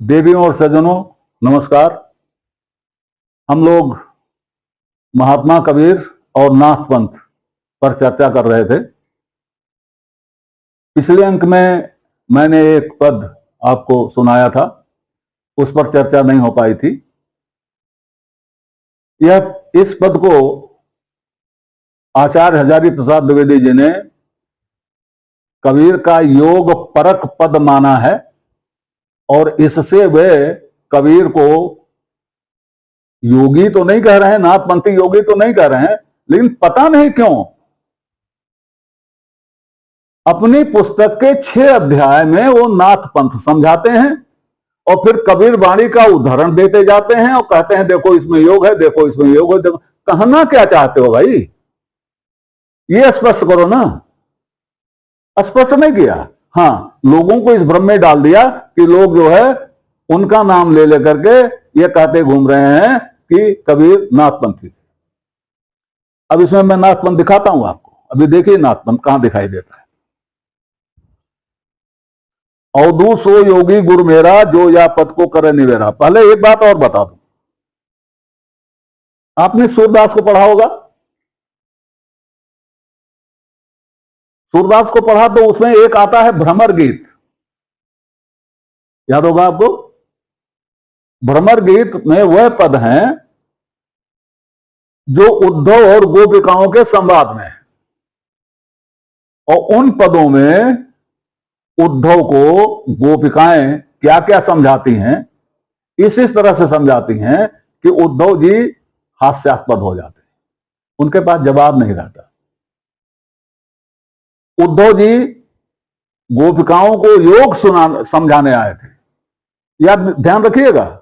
देवियों और सज्जनों, नमस्कार। हम लोग महात्मा कबीर और नाथ पंथ पर चर्चा कर रहे थे। पिछले अंक में मैंने एक पद आपको सुनाया था, उस पर चर्चा नहीं हो पाई थी। इस पद को आचार्य हजारी प्रसाद द्विवेदी जी ने कबीर का योग परक पद माना है और इससे वे कबीर को योगी तो नहीं कह रहे हैं, नाथपंथी योगी तो नहीं कह रहे हैं, लेकिन पता नहीं क्यों अपनी पुस्तक के 6 अध्याय में वो नाथ पंथ समझाते हैं और फिर कबीर वाणी का उदाहरण देते जाते हैं और कहते हैं देखो इसमें योग है, देखो इसमें योग है। देखो, कहना क्या चाहते हो भाई, ये स्पष्ट करो ना। स्पष्ट नहीं किया। हाँ, लोगों को इस भ्रम में डाल दिया कि लोग जो है उनका नाम ले लेकर के ये कहते घूम रहे हैं कि कबीर नाथपंथी। अब इसमें मैं नाथपंथ दिखाता हूं आपको। अभी देखिए नाथपंथ कहां दिखाई देता है। अवधू सो योगी गुरु मेरा, जो या पद को करे निवेरा। पहले एक बात और बता दूं, आपने सूरदास को पढ़ा होगा। सूरदास को पढ़ा तो उसमें एक आता है भ्रमर गीत, याद होगा आपको। भ्रमर गीत में वह पद हैं जो उद्धव और गोपिकाओं के संवाद में है और उन पदों में उद्धव को गोपिकाएं क्या क्या समझाती हैं, इस तरह से समझाती हैं कि उद्धव जी हास्यास्पद हो जाते हैं, उनके पास जवाब नहीं रहता। उद्धव जी गोपिकाओं को योग समझाने आए थे, याद ध्यान रखिएगा।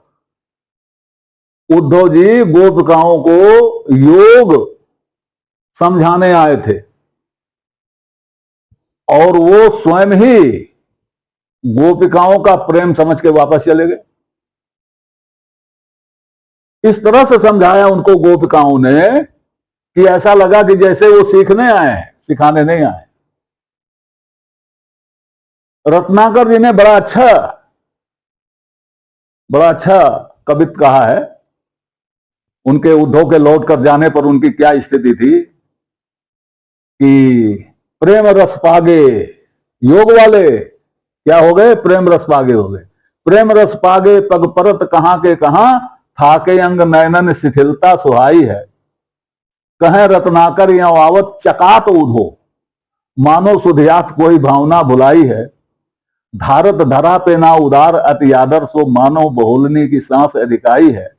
उद्धव जी गोपिकाओं को योग समझाने आए थे और वो स्वयं ही गोपिकाओं का प्रेम समझ के वापस चले गए। इस तरह से समझाया उनको गोपिकाओं ने कि ऐसा लगा कि जैसे वो सीखने आए हैं, सिखाने नहीं आए। रत्नाकर जी ने बड़ा अच्छा कवित कहा है। उनके उद्धव के लौट कर जाने पर उनकी क्या स्थिति थी कि प्रेम रस पागे, योग वाले क्या हो गए, प्रेम रस पागे हो गए। प्रेम रस पागे पग परत कहां के कहां, थाके अंग नयनन शिथिलता सुहाई है। कहें रत्नाकर या आवत चकात उधो, मानो सुधियात कोई भावना भुलाई है। धारत धरा पे ना उदार अति आदर, सो मानो बहुलनी की सांस अधिकाई है।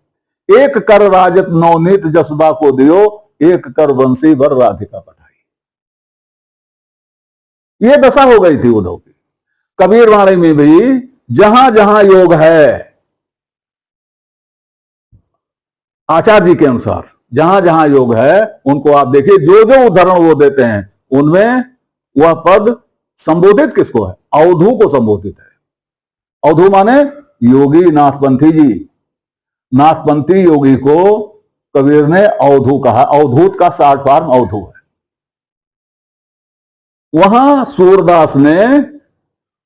एक कर राजत नवनीत जसबा को दियो, एक कर वंशी भर राधिका पठाई। ये दशा हो गई थी उद्धव की। कबीर वाणी में भी जहां जहां योग है, आचार्य जी के अनुसार जहां जहां योग है, उनको आप देखिए जो जो उदाहरण वो देते हैं उनमें वह पद संबोधित किसको है, अवधू को संबोधित है। अवधू माने योगी नाथपंथी जी। नाथपंथी योगी को कबीर ने अवधू कहा। अवधूत का शार्ट फॉर्म अवधू है। वहां सूरदास ने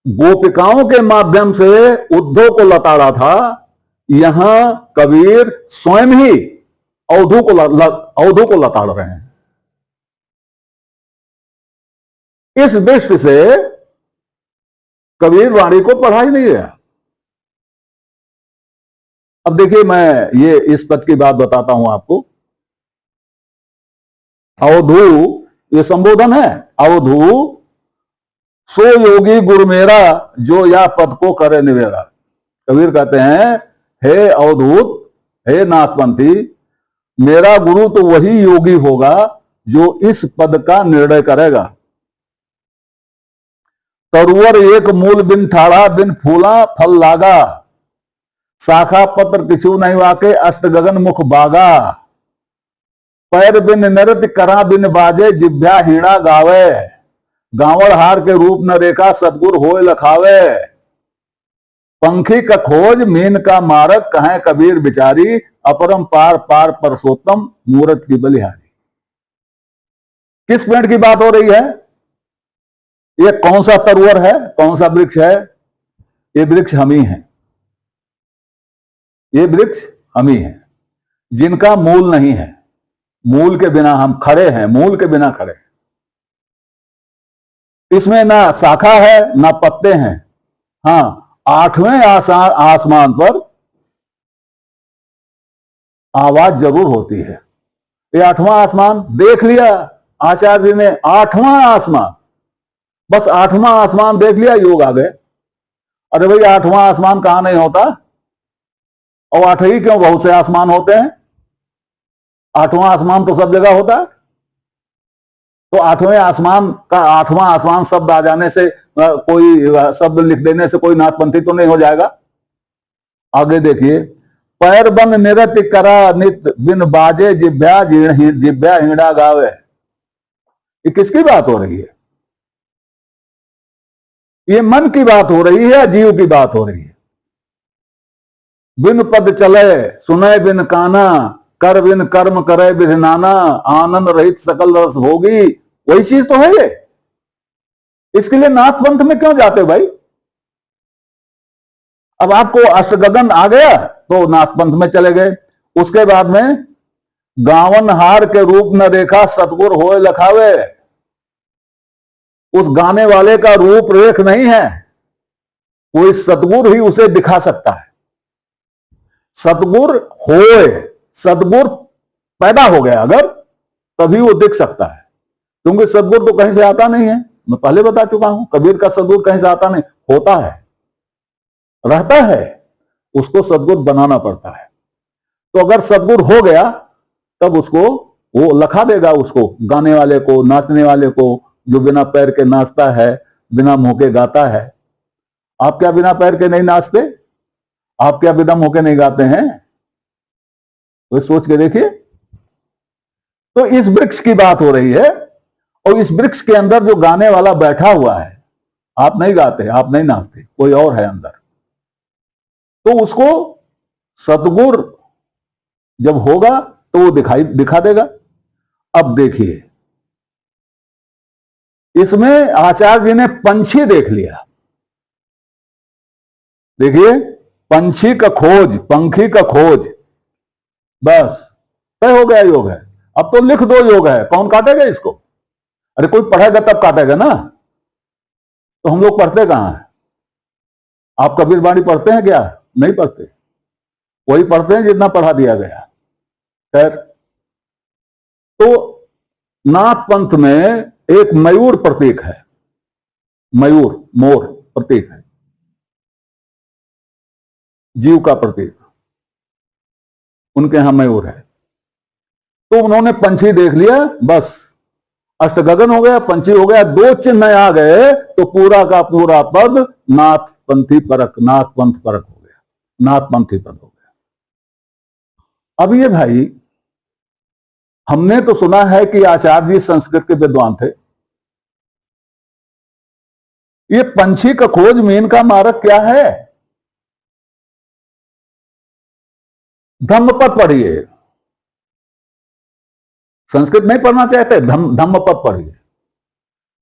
गोपिकाओं के माध्यम से उद्धव को लताड़ा था, यहां कबीर स्वयं ही अवधू को लताड़ रहे हैं। इस दृष्टि से कबीर वाणी को पढ़ा ही नहीं गया। अब देखिए मैं ये इस पद की बात बताता हूं आपको। अवधू ये संबोधन है। अवधू सो योगी गुरु मेरा, जो या पद को करे निवेरा। कबीर कहते हैं हे अवधूत, हे नाथपंथी, मेरा गुरु तो वही योगी होगा जो इस पद का निर्णय करेगा। तरुवर एक मूल बिन ठाड़ा, बिन फूला फल लागा। शाखा पत्र किछु नहीं वाके, अष्ट गगन मुख बागा। पैर बिन नृत्य करा बिन बाजे, जिभ्या हीणा गावे। गावड़ हार के रूप न रेखा, सतगुर होए लखावे। पंखी का खोज मीन का मारक, कहें कबीर बिचारी। अपरम पार पार परसोत्तम, मूरत की बलिहारी। किस पेड़ की बात हो रही है? ये कौन सा तरुवर है, कौन सा वृक्ष है? ये वृक्ष हम ही हैं। ये वृक्ष हम ही हैं, जिनका मूल नहीं है। मूल के बिना हम खड़े हैं, मूल के बिना खड़े हैं। इसमें ना शाखा है ना पत्ते हैं। हाँ, आठवें आसमान पर आवाज जरूर होती है। ये आठवां आसमान देख लिया आचार्य जी ने, आठवां आसमान, बस आठवां आसमान देख लिया, योग आ गए। अरे भाई, आठवां आसमान कहां नहीं होता? और आठ ही क्यों, बहुत से आसमान होते हैं। आठवां आसमान तो सब जगह होता है। तो आठवें आसमान का आठवां आसमान शब्द आ जाने से कोई शब्द लिख देने से कोई नाथपंथी तो नहीं हो जाएगा। आगे देखिए, पैर बन निरत करा नित बिन बाजे जिब्या जिब्या हिंडा गावे। ये किसकी बात हो रही है? ये मन की बात हो रही है या जीव की बात हो रही है? बिन पद चले सुनय बिन काना, कर बिन कर्म करे बिन नाना, आनंद रहित सकल रस भोगी। वही चीज तो है ये। इसके लिए नाथ पंथ में क्यों जाते भाई? अब आपको अष्टगगन आ गया तो नाथ पंथ में चले गए। उसके बाद में गावन हार के रूप न रेखा सतगुर होए लखावे। उस गाने वाले का रूप रेख नहीं है, कोई सतगुर ही उसे दिखा सकता है। सतगुर होए, सतगुर पैदा हो गया अगर, तभी वो दिख सकता है। क्योंकि सतगुर तो कहीं से आता नहीं है, मैं पहले बता चुका हूं। कबीर का सतगुर कहीं से आता नहीं, होता है, रहता है, उसको सतगुर बनाना पड़ता है। तो अगर सतगुर हो गया तब उसको वो लखा देगा, उसको गाने वाले को, नाचने वाले को, जो बिना पैर के नाचता है, बिना मुंह के गाता है। आप क्या बिना पैर के नहीं नाचते? आप क्या बिना मुंह के नहीं गाते हैं? वो सोच के देखिए। तो इस वृक्ष की बात हो रही है, और इस वृक्ष के अंदर जो गाने वाला बैठा हुआ है, आप नहीं गाते, आप नहीं नाचते, कोई और है अंदर। तो उसको सतगुर जब होगा तो वो दिखा देगा। अब देखिए, इसमें आचार्य जी ने पंछी देख लिया। देखिए, पंछी का खोज, पंखी का खोज, बस तय हो गया योग है। अब तो लिख दो योग है, कौन काटेगा इसको? अरे कोई पढ़ेगा तब काटेगा ना। तो हम लोग पढ़ते कहां हैं? आप कबीर वाणी पढ़ते हैं क्या? नहीं पढ़ते। वही पढ़ते हैं जितना पढ़ा दिया गया। खैर, तो नाथ पंथ में एक मयूर प्रतीक है। मयूर, मोर प्रतीक है, जीव का प्रतीक। उनके यहां मयूर है। तो उन्होंने पंछी देख लिया, बस अष्टगगन हो गया, पंछी हो गया, दो चिन्ह आ गए तो पूरा का पूरा पद नाथपंथी परक, नाथपंथ परक हो गया, नाथपंथी पद हो गया। अब ये भाई, हमने तो सुना है कि आचार्य जी संस्कृत के विद्वान थे। ये पंछी का खोज, मीन का मारक क्या है? धम्मपद पढ़िए। संस्कृत नहीं पढ़ना चाहते, धम्मपद पढ़िए।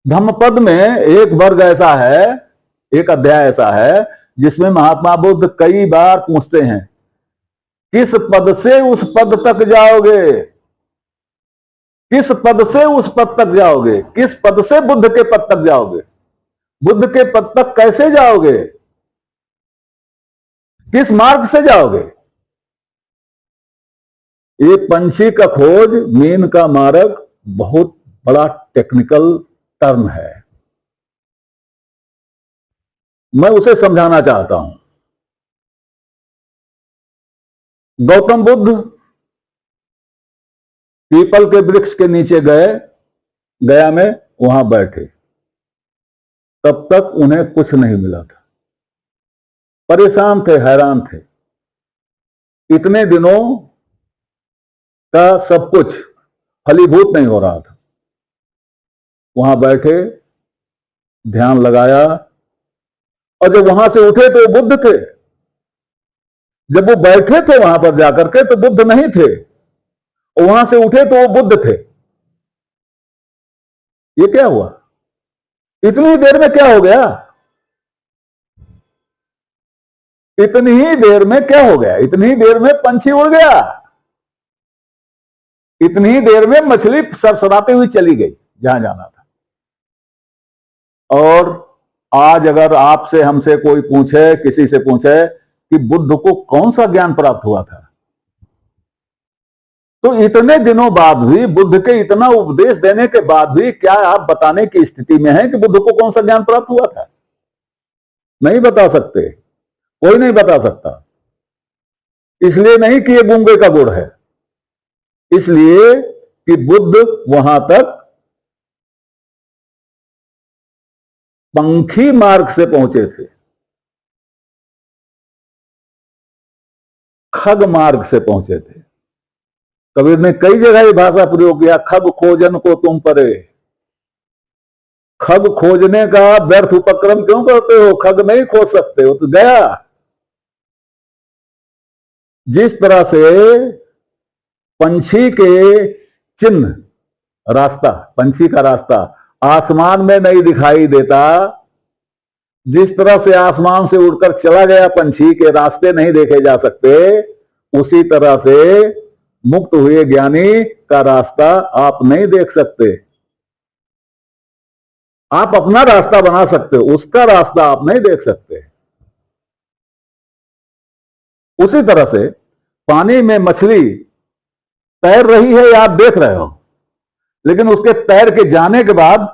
धम्मपद में एक वर्ग ऐसा है, एक अध्याय ऐसा है, जिसमें महात्मा बुद्ध कई बार पूछते हैं, किस पद से उस पद तक जाओगे? किस पद से उस पद तक जाओगे? किस पद से बुद्ध के पद तक जाओगे? बुद्ध के पद तक कैसे जाओगे? किस मार्ग से जाओगे? ये पंछी का खोज, मीन का मार्ग, बहुत बड़ा टेक्निकल टर्म है। मैं उसे समझाना चाहता हूं। गौतम बुद्ध पीपल के वृक्ष के नीचे गए, गया में, वहां बैठे। तब तक उन्हें कुछ नहीं मिला था, परेशान थे, हैरान थे। इतने दिनों का सब कुछ फलीभूत नहीं हो रहा था। वहां बैठे, ध्यान लगाया, और जब वहां से उठे तो वो बुद्ध थे। जब वो बैठे थे वहां पर जाकर के तो बुद्ध नहीं थे, और वहां से उठे तो वो बुद्ध थे। ये क्या हुआ? इतनी देर में क्या हो गया? इतनी ही देर में क्या हो गया, इतनी ही देर में पंछी उड़ गया, इतनी ही देर में मछली सरसराते हुई चली गई जहां जाना था। और आज अगर आपसे हमसे कोई पूछे, किसी से पूछे कि बुद्ध को कौन सा ज्ञान प्राप्त हुआ था, तो इतने दिनों बाद भी, बुद्ध के इतना उपदेश देने के बाद भी क्या आप बताने की स्थिति में हैं कि बुद्ध को कौन सा ज्ञान प्राप्त हुआ था? नहीं बता सकते, कोई नहीं बता सकता। इसलिए नहीं कि ये गूंगे का गुड़ है, इसलिए कि बुद्ध वहां तक पंखी मार्ग से पहुंचे थे, खग मार्ग से पहुंचे थे। कबीर ने कई जगह ये भाषा प्रयोग किया, खग खोजन को तुम परे। खग खोजने का व्यर्थ उपक्रम क्यों करते हो? खग नहीं खोज सकते हो तो गया। जिस तरह से पंछी के चिन्ह, रास्ता, पंछी का रास्ता आसमान में नहीं दिखाई देता, जिस तरह से आसमान से उड़कर चला गया पंछी के रास्ते नहीं देखे जा सकते, उसी तरह से मुक्त हुए ज्ञानी का रास्ता आप नहीं देख सकते। आप अपना रास्ता बना सकते हो, उसका रास्ता आप नहीं देख सकते। उसी तरह से पानी में मछली तैर रही है या आप देख रहे हो, लेकिन उसके तैर के जाने के बाद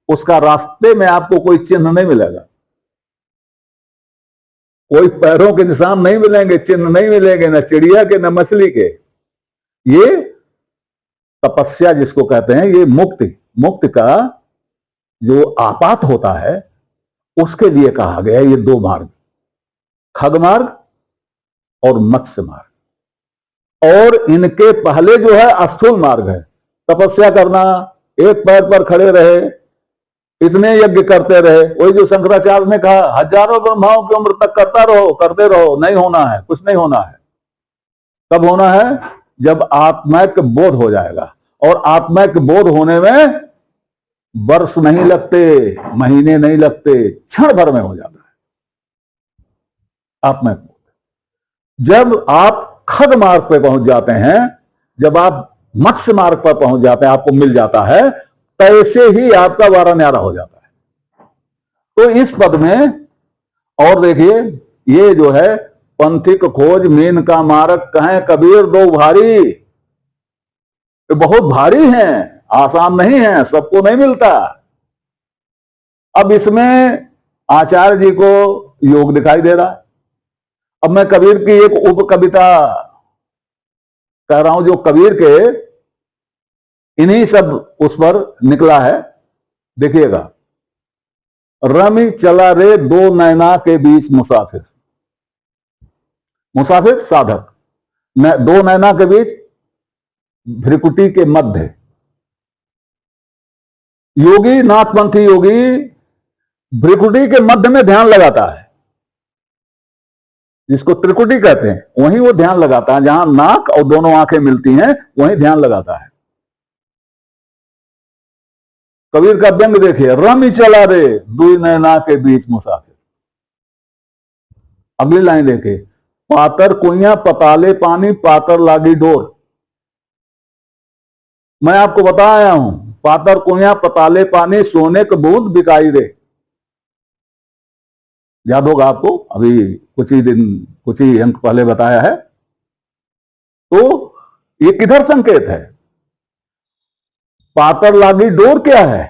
उसका रास्ते में आपको कोई चिन्ह नहीं मिलेगा, कोई पैरों के निशान नहीं मिलेंगे, चिन्ह नहीं मिलेंगे, न चिड़िया के न मछली के। ये तपस्या जिसको कहते हैं, ये मुक्ति का जो आपात होता है उसके लिए कहा गया ये दो मार्ग, खग मार्ग और मत्स्य मार्ग। और इनके पहले जो है स्थूल मार्ग है, तपस्या करना, एक पैर पर खड़े रहे, इतने यज्ञ करते रहे। वही जो शंकराचार्य ने कहा, हजारों ब्रह्माओं की उम्र तक करता रहो, करते रहो, नहीं होना है, कुछ नहीं होना है। कब होना है? जब आत्मिक बोध हो जाएगा। और आत्मिक बोध होने में वर्ष नहीं लगते, महीने नहीं लगते, क्षण भर में हो जाता है आत्मिक बोध। जब आप खग मार्ग पर पहुंच जाते हैं, जब आप मत्स्य मार्ग पर पहुंच जाते हैं, आपको मिल जाता है, तैसे ही आपका वारा न्यारा हो जाता है। तो इस पद में और देखिए, ये जो है पंथिक खोज मीन का मार्ग कहें कबीर दो भारी, ये बहुत भारी हैं, आसान नहीं है, सबको नहीं मिलता। अब इसमें आचार्य जी को योग दिखाई दे रहा है। अब मैं कबीर की एक उप कविता कह रहा हूं, जो कबीर के इन्हीं सब उस पर निकला है, देखिएगा। रमी चला रे दो नैना के बीच मुसाफिर, मुसाफिर साधक, दो नैना के बीच, भ्रिकुटी के मध्य। योगी, नाथपंथी योगी भ्रिकुटी के मध्य में ध्यान लगाता है, जिसको त्रिकुटी कहते हैं, वहीं वो ध्यान लगाता है, जहां नाक और दोनों आंखें मिलती हैं वहीं ध्यान लगाता है। कबीर का व्यंग देखिए, रमी चला रे दुई नैना के बीच मुसाफिर। अगली लाइन देखिए, पातर कुइया पताले पानी पातर लागी डोर। मैं आपको बताया हूं, पातर कुइया पताले पानी सोने के बूंद बिकाई रे। याद होगा आपको, अभी कुछ ही अंक पहले बताया है। तो ये किधर संकेत है? पातर लागी डोर क्या है?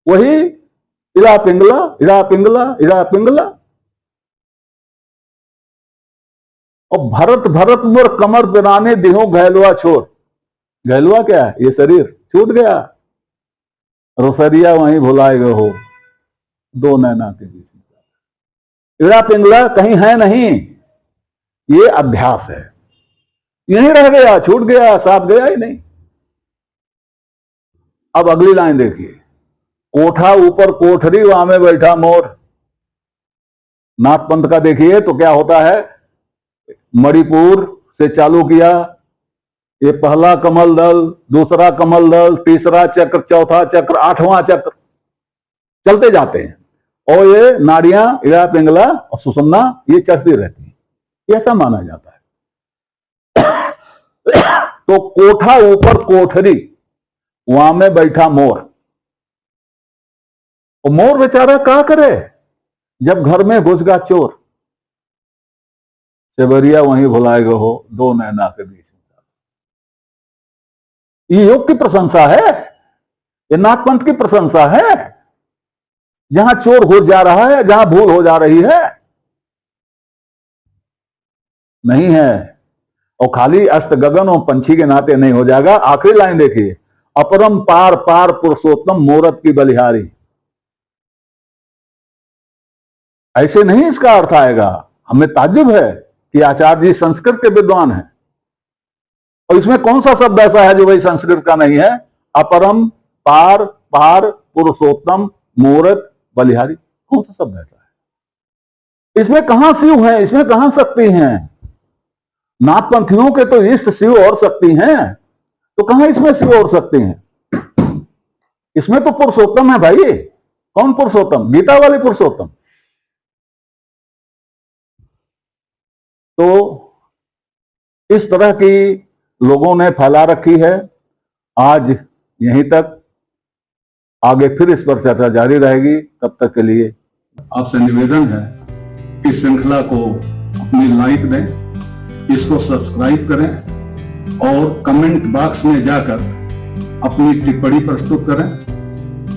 वही इरा पिंगला, इरा पिंगला, इरा पिंगला। और भरत भरत मोर कमर पिराने दिहो घैलुआ छोड़। घैलुआ क्या है? ये शरीर छूट गया, रोसरिया वहीं भुलाए गए हो दो नैना के बीच में। इरा पिंगला कहीं है नहीं, ये अभ्यास है, यहीं रह गया, छूट गया, साथ गया ही नहीं। अब अगली लाइन देखिए, कोठा ऊपर कोठरी वहां में बैठा मोर। नाथपंथ का देखिए तो क्या होता है, मणिपुर से चालू किया, ये पहला कमल दल, दूसरा कमल दल, तीसरा चक्र, चौथा चक्र, आठवां चक्र, चलते जाते हैं। और ये नाड़ियां, इड़ा पिंगला और सुषुम्ना ये चलती रहती है, ऐसा माना जाता है। तो कोठा ऊपर कोठरी, वहां में बैठा मोर, और मोर बेचारा क्या करे जब घर में घुस गया चोर। सेवरिया वहीं भुलाएगा हो दो नैना के बीच में। ये योग की प्रशंसा है, ये नाथपंथ की प्रशंसा है। जहां चोर घुस जा रहा है, जहां भूल हो जा रही है, नहीं है। और खाली अष्ट गगन और पंछी के नाते नहीं हो जाएगा। आखिरी लाइन देखिए, अपरम पार पार पुरुषोत्तम मूरत की बलिहारी। ऐसे नहीं इसका अर्थ आएगा। हमें ताज्जुब है कि आचार्य जी संस्कृत के विद्वान हैं, और इसमें कौन सा शब्द ऐसा है जो भाई संस्कृत का नहीं है? अपरम पार पार पुरुषोत्तम मूरत बलिहारी, कौन सा शब्द ऐसा है? इसमें कहां शिव है, इसमें कहां शक्ति है? नाथपंथियों के तो इष्ट शिव और शक्ति हैं, तो कहां इसमें शिव और शक्ति है? इसमें तो पुरुषोत्तम है भाई। कौन पुरुषोत्तम? गीता वाले पुरुषोत्तम। तो इस तरह की लोगों ने फैला रखी है। आज यहीं तक, आगे फिर इस पर चर्चा जारी रहेगी। तब तक के लिए आपसे निवेदन है कि श्रृंखला को अपनी लाइक दें, इसको सब्सक्राइब करें और कमेंट बॉक्स में जाकर अपनी टिप्पणी प्रस्तुत करें,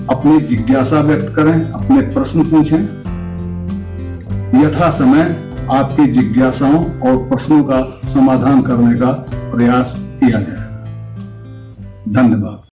अपनी जिज्ञासा व्यक्त करें, अपने प्रश्न पूछें। यथा समय आपकी जिज्ञासाओं और प्रश्नों का समाधान करने का प्रयास किया जाएगा। धन्यवाद।